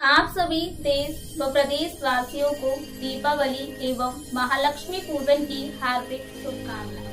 आप सभी देश व प्रदेश वासियों को दीपावली एवं महालक्ष्मी पूजन की हार्दिक शुभकामनाएं।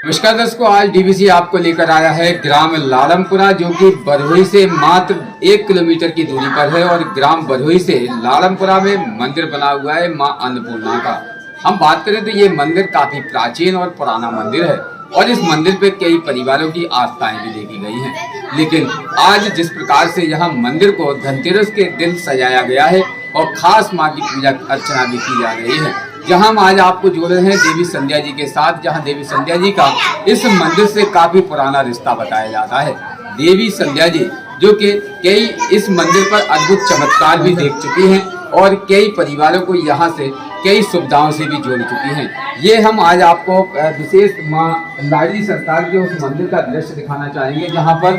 नमस्कार दर्शकों, आज डीवीसी आपको लेकर आया है ग्राम लालमपुरा, जो कि बरहोई से मात्र 1 किलोमीटर की दूरी पर है। और ग्राम बरहोई से लालमपुरा में मंदिर बना हुआ है मां अन्नपूर्णा का। हम बात करें तो ये मंदिर काफी प्राचीन और पुराना मंदिर है और इस मंदिर पे कई परिवारों की आस्थाएं भी देखी गई हैं। लेकिन आज जिस प्रकार से यहाँ मंदिर को धनतेरस के दिन सजाया गया है और खास माँ की पूजा अर्चना भी की जा रही है, जहां हम आज आपको जोड़ रहे हैं देवी संध्या जी के साथ, जहां देवी संध्या जी का इस मंदिर से काफी पुराना रिश्ता बताया जाता है। देवी संध्या जी जो कि कई इस मंदिर पर अद्भुत चमत्कार भी देख चुकी हैं और कई परिवारों को यहां से कई सुविधाओं से भी जोड़ चुकी हैं। ये हम आज आपको विशेष मां लाडली सरकार के उस मंदिर का दृश्य दिखाना चाहेंगे, जहां पर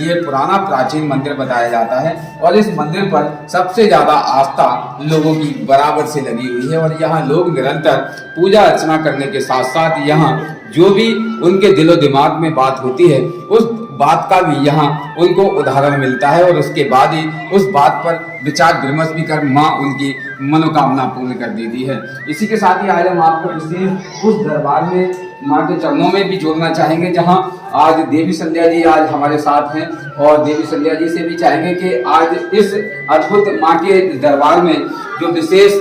ये पुराना प्राचीन मंदिर बताया जाता है और इस मंदिर पर सबसे ज्यादा आस्था लोगों की बराबर से लगी हुई है। और यहाँ लोग निरंतर पूजा अर्चना करने के साथ साथ यहाँ जो भी उनके दिलो दिमाग में बात होती है उस बात का भी यहाँ उनको उदाहरण मिलता है और उसके बाद ही उस बात पर विचार विमर्श भी कर माँ उनकी मनोकामना पूर्ण कर देती है। इसी के साथ ही आज हम आपको विशेष उस दरबार में माँ के चरणों में भी जोड़ना चाहेंगे, जहाँ आज देवी संध्या जी आज हमारे साथ हैं। और देवी संध्या जी से भी चाहेंगे कि आज इस अद्भुत माँ के दरबार में जो विशेष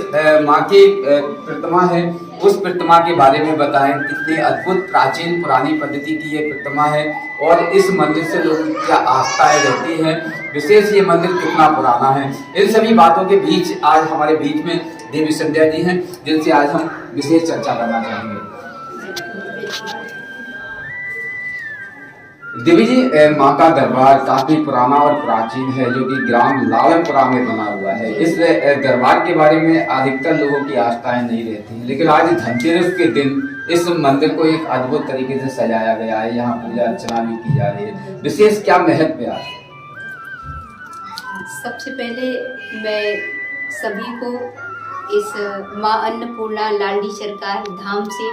माँ की प्रतिमा है उस प्रतिमा के बारे में बताएं। कितनी अद्भुत प्राचीन पुरानी पद्धति की ये प्रतिमा है और इस मंदिर से लोगों की क्या आस्थाएं रहती हैं, विशेष ये मंदिर कितना पुराना है। इन सभी बातों के बीच आज हमारे बीच में देवी संध्या जी हैं, जिनसे आज हम विशेष चर्चा करना चाहेंगे। देवी जी, माँ का दरबार काफी पुराना और प्राचीन है, जो कि ग्राम लालमपुरा में बना हुआ है। इस दरबार के बारे में अधिकतर लोगों की आस्थाएं नहीं रहती, लेकिन आज धनतेरस के दिन इस मंदिर को एक अद्भुत तरीके से सजाया गया है। यहाँ पूजा अर्चना भी की जा रही है। विशेष क्या महत्व है? सबसे पहले मैं सभी को इस माँ अन्नपूर्णा लाडली सरकार धाम से,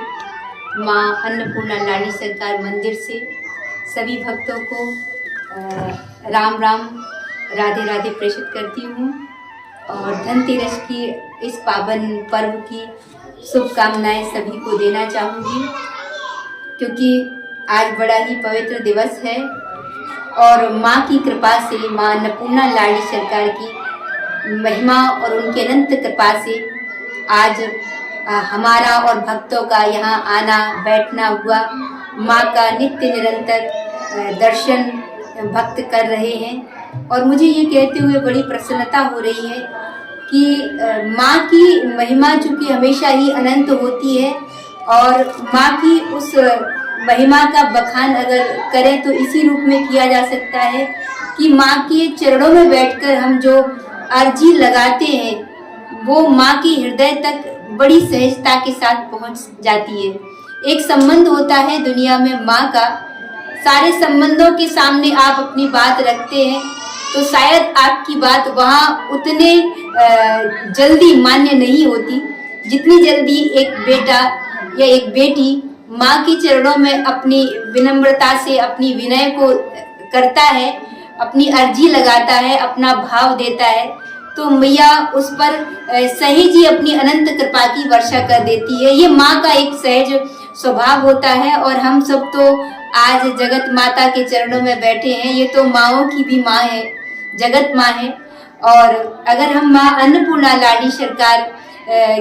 माँ अन्नपूर्णा लाडली सरकार मंदिर से सभी भक्तों को राम राम राधे राधे प्रेषित करती हूँ और धनतेरस की इस पावन पर्व की शुभकामनाएं सभी को देना चाहूँगी, क्योंकि आज बड़ा ही पवित्र दिवस है और माँ की कृपा से, माँ अन्नपूर्णा लाडली सरकार की महिमा और उनके अनंत कृपा से आज हमारा और भक्तों का यहाँ आना बैठना हुआ। माँ का नित्य निरंतर दर्शन भक्त कर रहे हैं और मुझे ये कहते हुए बड़ी प्रसन्नता हो रही है कि माँ की महिमा चूँकि हमेशा ही अनंत होती है और माँ की उस महिमा का बखान अगर करें तो इसी रूप में किया जा सकता है कि माँ के चरणों में बैठकर हम जो अर्जी लगाते हैं वो माँ के हृदय तक बड़ी सहजता के साथ पहुँच जाती है। एक संबंध होता है दुनिया में माँ का, सारे संबंधों के सामने आप अपनी बात रखते हैं तो शायद आपकी बात वहाँ उतने जल्दी मान्य नहीं होती जितनी जल्दी एक बेटा या एक बेटी माँ के चरणों में अपनी विनम्रता से अपनी विनय को करता है, अपनी अर्जी लगाता है, अपना भाव देता है, तो मैया उस पर सहज ही अपनी अनंत कृपा की वर्षा कर देती है। ये माँ का एक सहज स्वभाव होता है और हम सब तो आज जगत माता के चरणों में बैठे हैं। ये तो माँओं की भी माँ है, जगत माँ है। और अगर हम माँ अन्नपूर्णा लाडली सरकार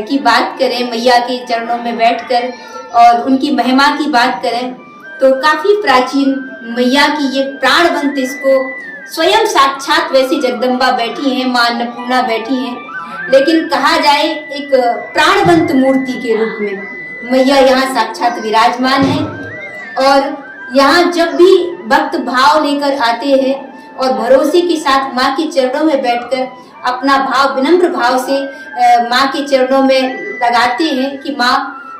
की बात करें, मैया के चरणों में बैठकर और उनकी महिमा की बात करें तो काफी प्राचीन मैया की ये प्राणवंत, इसको स्वयं साक्षात वैसे जगदम्बा बैठी हैं, माँ अन्नपूर्णा बैठी हैं, लेकिन कहा जाए एक प्राणवंत मूर्ति के रूप में मैया यहाँ साक्षात विराजमान है। और यहाँ जब भी भक्त भाव लेकर आते हैं और भरोसे के साथ माँ के चरणों में बैठकर अपना भाव विनम्र भाव से माँ के चरणों में लगाते हैं कि माँ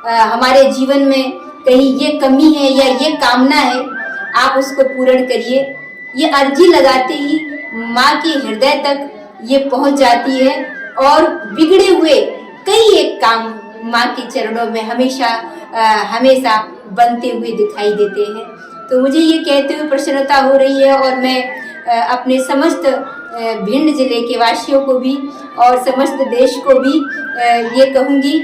हमारे जीवन में कहीं ये कमी है या ये कामना है, आप उसको पूर्ण करिए। ये अर्जी लगाते ही माँ के हृदय तक ये पहुँच जाती है और बिगड़े हुए कई एक काम माँ के चरणों में हमेशा बनते हुए दिखाई देते हैं। तो मुझे ये कहते हुए प्रसन्नता हो रही है और मैं अपने समस्त भिंड जिले के वासियों को भी और समस्त देश को भी ये कहूँगी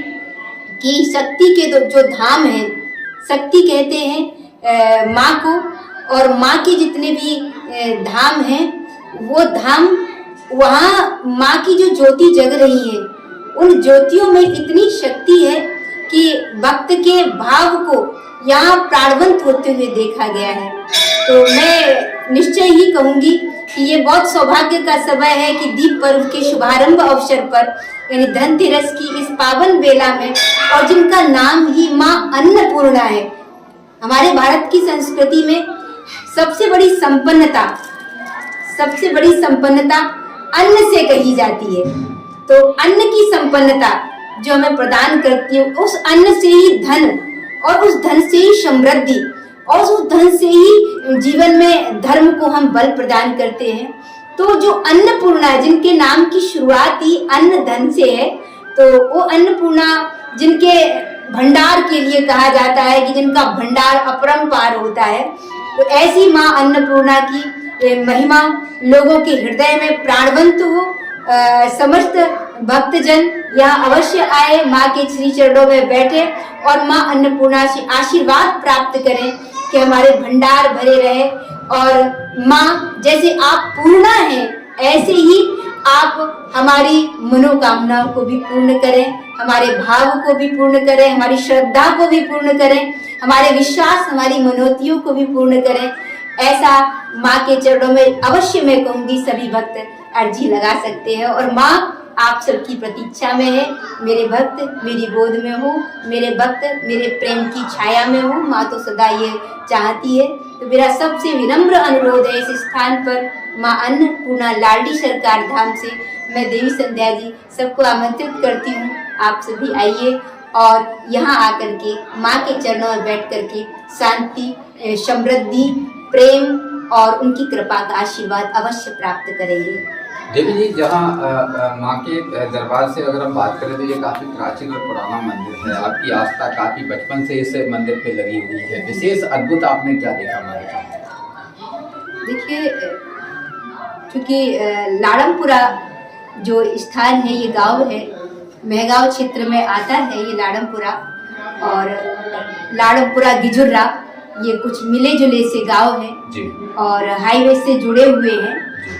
कि शक्ति के जो धाम है, शक्ति कहते हैं माँ को, और माँ के जितने भी धाम हैं वो धाम, वहाँ माँ की जो ज्योति जग रही है, उन ज्योतियों में इतनी शक्ति है कि भक्त के भाव को यहाँ प्राणवंत होते हुए देखा गया है। तो मैं निश्चय ही कहूँगी कि ये बहुत सौभाग्य का समय है कि दीप पर्व के शुभारंभ अवसर पर यानी धनतेरस की इस पावन बेला में, और जिनका नाम ही माँ अन्नपूर्णा है, हमारे भारत की संस्कृति में सबसे बड़ी संपन्नता अन्न से कही जाती है। तो अन्न की संपन्नता जो हमें प्रदान करती है, उस अन्न से ही धन, और उस धन से ही समृद्धि, और उस धन से ही जीवन में धर्म को हम बल प्रदान करते हैं। तो जो अन्नपूर्णा, जिनके नाम की शुरुआत ही अन्न धन से है, तो वो अन्नपूर्णा जिनके भंडार के लिए कहा जाता है कि जिनका भंडार अपरंपार होता है, तो ऐसी माँ अन्नपूर्णा की महिमा लोगों के हृदय में प्राणवंत हो। समस्त भक्तजन यहाँ अवश्य आए, माँ के श्री चरणों में बैठे और माँ अन्नपूर्णा से आशीर्वाद प्राप्त करें कि हमारे भंडार भरे रहे। और माँ जैसे आप पूर्णा हैं, ऐसे ही आप हमारी मनोकामनाओं को भी पूर्ण करें, हमारे भाव को भी पूर्ण करें, हमारी श्रद्धा को भी पूर्ण करें, हमारे विश्वास, हमारी मनोतियों को भी पूर्ण करें। ऐसा माँ के चरणों में अवश्य मैं कहूँगी सभी भक्त अर्जी लगा सकते हैं। और माँ आप सबकी प्रतीक्षा में है, मेरे भक्त मेरी गोद में हो, मेरे भक्त मेरे प्रेम की छाया में हो, माँ तो सदा ये चाहती है। तो मेरा सबसे विनम्र अनुरोध है, इस स्थान पर माँ अन्नपूर्णा लाडली सरकार धाम से मैं देवी संध्या जी सबको आमंत्रित करती हूँ, आप सभी आइए और यहाँ आकर के माँ के चरणों में बैठ करके शांति, समृद्धि, प्रेम और उनकी कृपा का आशीर्वाद अवश्य प्राप्त करेंगे। देवी जी, जहाँ माँ के दरबार से अगर हम बात करें तो ये काफ़ी प्राचीन और पुराना मंदिर है। आपकी आस्था काफ़ी बचपन से इस मंदिर पे लगी हुई है। विशेष अद्भुत आपने क्या देखा हमारे साथ? देखिए, क्योंकि लाड़मपुरा जो स्थान है, ये गांव है, मेहगांव क्षेत्र में आता है ये लाड़मपुरा, और लाड़मपुरा गिजुर्रा ये कुछ मिले जुले से गांव हैं और हाईवे से जुड़े हुए हैं,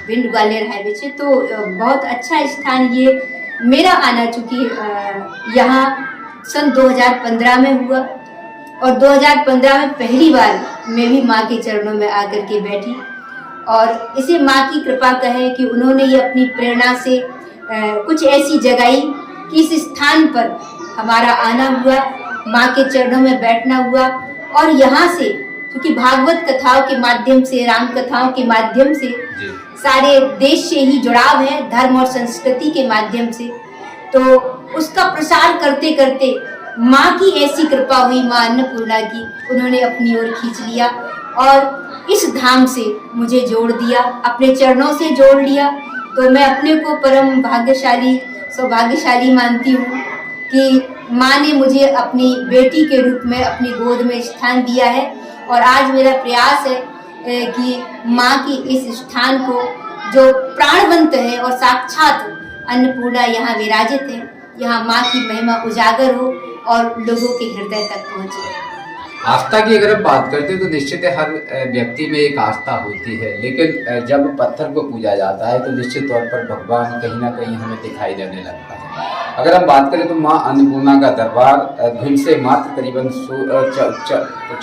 भिंड ग्वालियर हाईवे से। तो बहुत अच्छा स्थान ये मेरा आना, चूँकि यहाँ सन 2015 में हुआ और 2015 में पहली बार मैं भी माँ के चरणों में आकर के बैठी, और इसे माँ की कृपा कहें कि उन्होंने ये अपनी प्रेरणा से कुछ ऐसी जगाई कि इस स्थान पर हमारा आना हुआ, माँ के चरणों में बैठना हुआ। और यहाँ से क्योंकि भागवत कथाओं के माध्यम से, राम कथाओं के माध्यम से सारे देश से ही जुड़ाव है, धर्म और संस्कृति के माध्यम से, तो उसका प्रसार करते करते माँ की ऐसी कृपा हुई, माँ अन्नपूर्णा की, उन्होंने अपनी ओर खींच लिया और इस धाम से मुझे जोड़ दिया, अपने चरणों से जोड़ लिया। तो मैं अपने को परम भाग्यशाली, सौभाग्यशाली मानती हूँ कि माँ ने मुझे अपनी बेटी के रूप में अपनी गोद में स्थान दिया है। और आज मेरा प्रयास है कि माँ की इस स्थान को, जो प्राणवंत है और साक्षात अन्नपूर्णा यहाँ विराजित है, यहाँ माँ की महिमा उजागर हो और लोगों के हृदय तक पहुँचे। आस्था की अगर हम बात करते हैं तो निश्चित है हर व्यक्ति में एक आस्था होती है, लेकिन जब पत्थर को पूजा जाता है तो निश्चित तौर पर भगवान कहीं ना कहीं हमें दिखाई देने लगता है। अगर हम बात करें तो माँ अन्नपूर्णा का दरबार भिंड से मात्र करीबन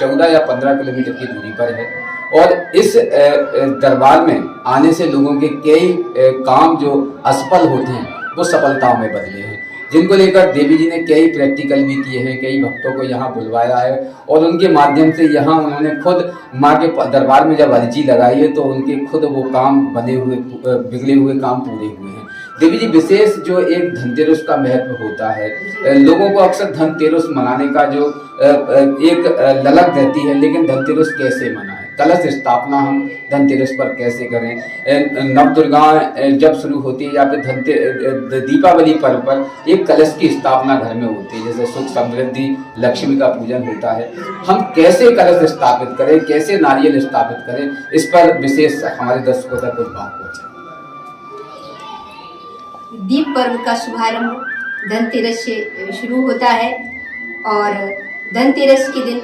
14 या 15 किलोमीटर की दूरी पर है और इस दरबार में आने से लोगों के कई काम जो असफल होते हैं वो सफलताओं में बदले हैं, जिनको लेकर देवी जी ने कई प्रैक्टिकल भी किए हैं, कई भक्तों को यहाँ बुलवाया है और उनके माध्यम से यहाँ उन्होंने खुद माँ के दरबार में जब अर्जी लगाई है तो उनके खुद वो काम बने हुए बिगड़े हुए काम पूरे हुए हैं। देवी जी विशेष जो एक धनतेरस का महत्व होता है, लोगों को अक्सर धनतेरस मनाने का जो एक ललक रहती है, लेकिन धनतेरस कैसे मनाएं, कलश स्थापना हम धनतेरस पर कैसे करें, नवदुर्गा जब शुरू होती है या फिर दीपावली पर्व पर एक कलश की स्थापना घर में होती है, जैसे सुख समृद्धि लक्ष्मी का पूजन होता है, हम कैसे कलश स्थापित करें, कैसे नारियल स्थापित करें, इस पर विशेष हमारे दर्शकों तक कुछ बात पहुंचे। दीप पर्व का शुभारंभ धनतेरस से शुरू होता है और धनतेरस के दिन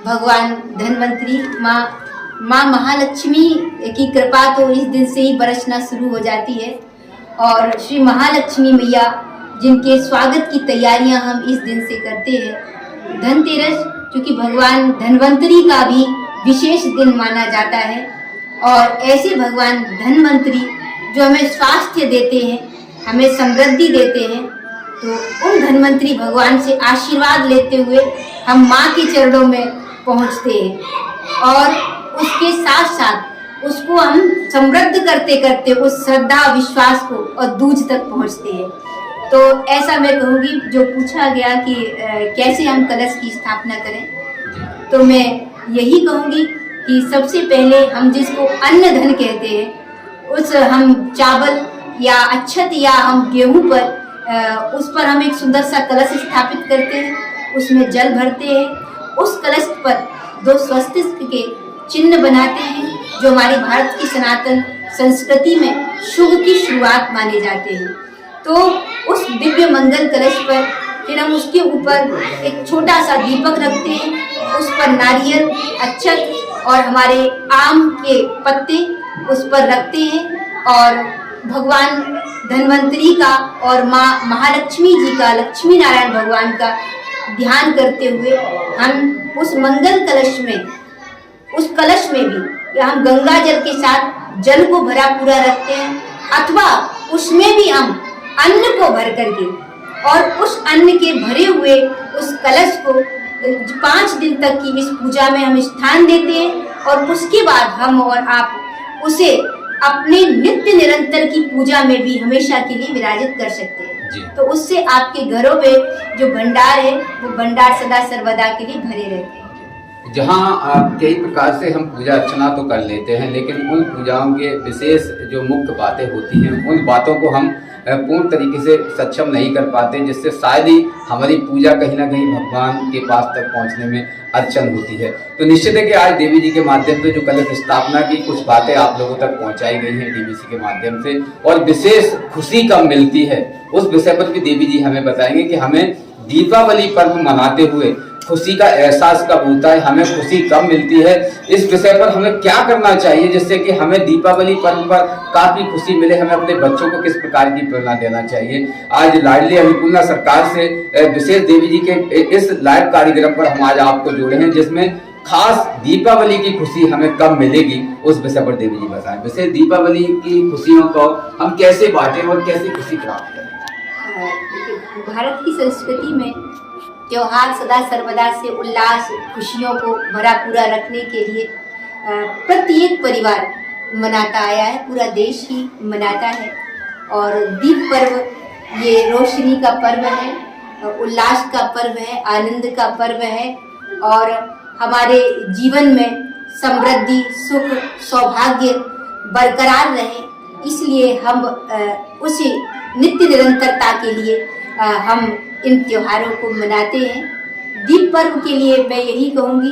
भगवान धनवंतरी माँ महालक्ष्मी की कृपा तो इस दिन से ही बरसना शुरू हो जाती है और श्री महालक्ष्मी मैया जिनके स्वागत की तैयारियां हम इस दिन से करते हैं। धनतेरस चूँकि भगवान धनवंतरी का भी विशेष दिन माना जाता है और ऐसे भगवान धनवंतरी जो हमें स्वास्थ्य देते हैं, हमें समृद्धि देते हैं, तो उन धनवंतरी भगवान से आशीर्वाद लेते हुए हम माँ के चरणों में पहुँचते हैं और उसके साथ साथ उसको हम समृद्ध करते करते उस श्रद्धा विश्वास को और दूज तक पहुँचते हैं। तो ऐसा मैं कहूँगी, जो पूछा गया कि कैसे हम कलश की स्थापना करें, तो मैं यही कहूँगी कि सबसे पहले हम जिसको अन्न धन कहते हैं, उस हम चावल या अक्षत या हम गेहूं पर उस पर हम एक सुंदर सा कलश स्थापित करते हैं, उसमें जल भरते हैं, उस कलश पर 2 स्वस्तिक के चिन्ह बनाते हैं जो हमारी भारत की सनातन संस्कृति में शुभ की शुरुआत माने जाते हैं। तो उस दिव्य मंगल कलश पर फिर हम उसके ऊपर एक छोटा सा दीपक रखते हैं, उस पर नारियल, अक्षत और हमारे आम के पत्ते उस पर रखते हैं और भगवान धनवंतरी का और माँ महालक्ष्मी जी का, लक्ष्मी नारायण भगवान का ध्यान करते हुए हम उस मंगल कलश में, उस कलश में भी या हम गंगा जल के साथ जल को भरा पूरा रखते हैं अथवा उसमें भी हम अन्न को भर करके और उस अन्न के भरे हुए उस कलश को 5 दिन तक की इस पूजा में हम स्थान देते हैं और उसके बाद हम और आप उसे अपने नित्य निरंतर की पूजा में भी हमेशा के लिए विराजित कर सकते हैं। तो उससे आपके घरों में जो भंडार है वो भंडार सदा सर्वदा के लिए भरे रहते हैं। जहाँ कई प्रकार से हम पूजा अर्चना तो कर लेते हैं, लेकिन उन पूजाओं के विशेष जो मुख्य बातें होती हैं उन बातों को हम पूर्ण तरीके से सक्षम नहीं कर पाते, जिससे शायद ही हमारी पूजा कहीं ना कहीं भगवान के पास तक पहुंचने में अड़चन होती है। तो निश्चित है कि आज देवी जी के माध्यम से जो कलश स्थापना की कुछ बातें आप लोगों तक पहुंचाई गई हैं डीवीसी के माध्यम से, और विशेष खुशी कब मिलती है उस विषय पर भी देवी जी हमें बताएंगे कि हमें दीपावली पर्व मनाते हुए खुशी का एहसास कब होता है, हमें खुशी कब मिलती है, इस विषय पर हमें क्या करना चाहिए जिससे कि हमें दीपावली पर्व पर काफी खुशी मिले, हमें अपने बच्चों को किस प्रकार की प्रेरणा देना चाहिए। आज लाडली अन्नपूर्णा सरकार से विशेष देवी जी के इस लाइव कार्यक्रम पर हम आज आपको जोड़े हैं, जिसमें खास दीपावली की खुशी हमें कब मिलेगी उस विषय पर देवी जी बताएं। विशेष दीपावली की खुशियों को हम कैसे बांटें और कैसे खुशी प्राप्त करें। भारत की संस्कृति में त्योहार सदा सर्वदा से उल्लास खुशियों को भरा पूरा रखने के लिए प्रत्येक परिवार मनाता आया है, पूरा देश ही मनाता है। और दीप पर्व ये रोशनी का पर्व है, उल्लास का पर्व है, आनंद का पर्व है और हमारे जीवन में समृद्धि, सुख, सौभाग्य बरकरार रहे, इसलिए हम उसी नित्य निरंतरता के लिए हम इन त्योहारों को मनाते हैं। दीप पर्व के लिए मैं यही कहूँगी,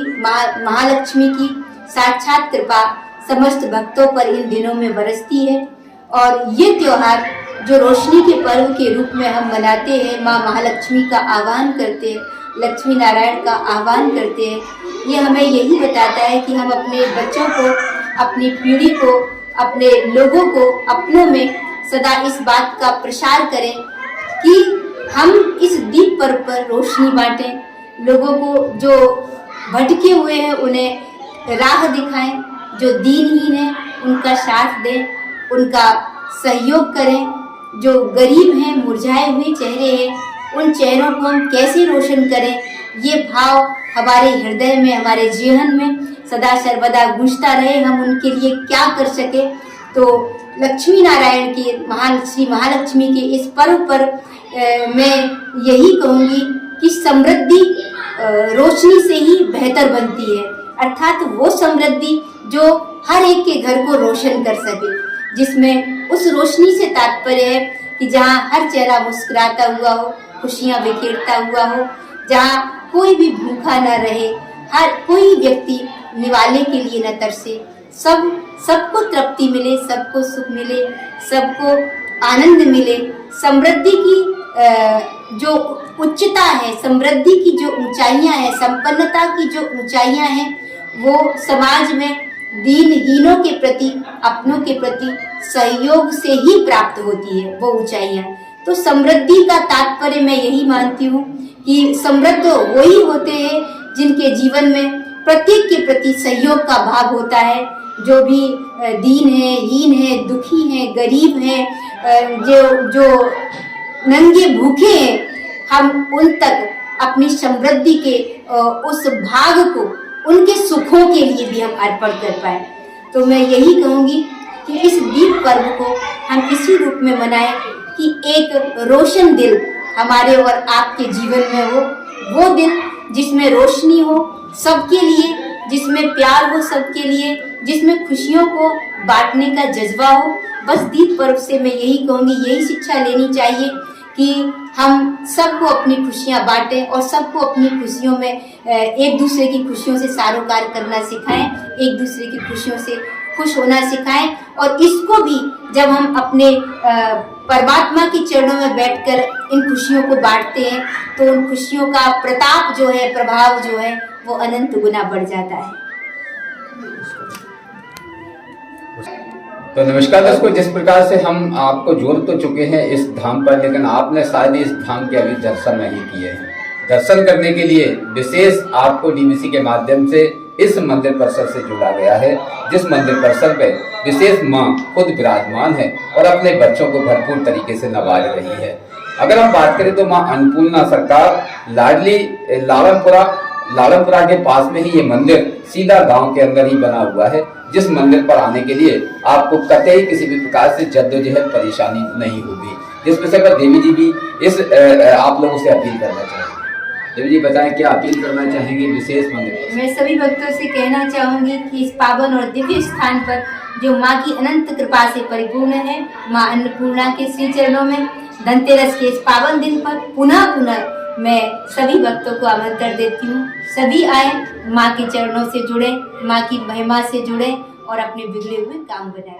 महालक्ष्मी की साक्षात कृपा समस्त भक्तों पर इन दिनों में बरसती है और ये त्योहार जो रोशनी के पर्व के रूप में हम मनाते हैं, माँ महालक्ष्मी का आह्वान करते हैं, लक्ष्मी नारायण का आह्वान करते हैं, ये हमें यही बताता है कि हम अपने बच्चों को, अपनी पीढ़ी को, अपने लोगों को अपनों में सदा इस बात का प्रसार करें कि हम इस दीप पर्व पर रोशनी बांटें, लोगों को जो भटके हुए हैं उन्हें राह दिखाएं, जो दीनहीन है उनका साथ दें, उनका सहयोग करें, जो गरीब हैं, मुरझाए हुए चेहरे हैं, उन चेहरों को हम कैसे रोशन करें, ये भाव हमारे हृदय में, हमारे जीवन में सदा सर्वदा गूंजता रहे। हम उनके लिए क्या कर सके, तो लक्ष्मी नारायण के श्री महालक्ष्मी के इस पर्व पर मैं यही कहूँगी कि समृद्धि रोशनी से ही बेहतर बनती है, अर्थात वो समृद्धि जो हर एक के घर को रोशन कर सके, जिसमें उस रोशनी से तात्पर्य है कि जहाँ हर चेहरा मुस्कुराता हुआ हो, खुशियाँ बिखेरता हुआ हो, जहाँ कोई भी भूखा न रहे, हर कोई व्यक्ति निवाले के लिए न तरसे, सबको तृप्ति मिले, सबको सुख मिले, सबको आनंद मिले। समृद्धि की जो उच्चता है, समृद्धि की जो ऊंचाइयां हैं, संपन्नता की जो ऊंचाइयां हैं, वो समाज में दीनहीनों के प्रति, अपनों के प्रति सहयोग से ही प्राप्त होती है वो ऊंचाइयां। तो समृद्धि का तात्पर्य मैं यही मानती हूँ कि समृद्ध वही होते हैं जिनके जीवन में प्रत्येक के प्रति सहयोग का भाव होता है, जो भी दीन है, हीन है, दुखी है, गरीब है, जो नंगे भूखे हैं, हम उन तक अपनी समृद्धि के उस भाग को, उनके सुखों के लिए भी हम अर्पण कर पाए। तो मैं यही कहूँगी कि इस दीप पर्व को हम इसी रूप में मनाएं कि एक रोशन दिल हमारे और आपके जीवन में हो, वो दिन जिसमें रोशनी हो सबके लिए, जिसमें प्यार हो सबके लिए, जिसमें खुशियों को बांटने का जज्बा हो। बस दीप पर्व से मैं यही कहूँगी, यही शिक्षा लेनी चाहिए कि हम सबको अपनी खुशियाँ बांटें और सबको अपनी खुशियों में एक दूसरे की खुशियों से सारोकार करना सिखाएं, एक दूसरे की खुशियों से खुश होना सिखाएं। और इसको भी जब हम अपने परमात्मा के चरणों में बैठकर इन खुशियों को बांटते हैं, तो उन खुशियों का प्रताप जो है, प्रभाव जो है, वो अनंत गुना बढ़ जाता है। तो नमस्कार दोस्तों, जिस प्रकार से हम आपको जोड़ तो चुके हैं इस धाम पर, लेकिन आपने शायद इस धाम के अभी दर्शन नहीं किए हैं। दर्शन करने के लिए विशेष आपको डीवीसी के माध्यम से इस मंदिर परिसर से जुड़ा गया है, जिस मंदिर परिसर पे विशेष माँ खुद विराजमान है और अपने बच्चों को भरपूर तरीके से नवाज रही है। अगर हम बात करें तो माँ अन्नपूर्णा सरकार लाडली लालमपुरा के पास में ही ये मंदिर सीधा गांव के अंदर ही बना हुआ है, जिस मंदिर पर आने के लिए आपको कतई किसी भी प्रकार से जद्दोजहद परेशानी नहीं होगी। जिस विषय पर देवी जी भी इस आप लोगों से अपील करना चाहेंगे। देवी जी बताएं, क्या अपील करना चाहेंगे विशेष मंदिर? मैं सभी भक्तों से कहना चाहूंगी कि इस पावन और दिव्य स्थान पर जो माँ की अनंत कृपा से परिपूर्ण है, माँ अन्नपूर्णा के श्री चरणों में धनतेरस के इस पावन दिन पर पुनः मैं सभी भक्तों को आमंत्रण देती हूँ, सभी आए, माँ के चरणों से जुड़े, माँ की महिमा से जुड़े और अपने बिगड़े हुए काम बनाए।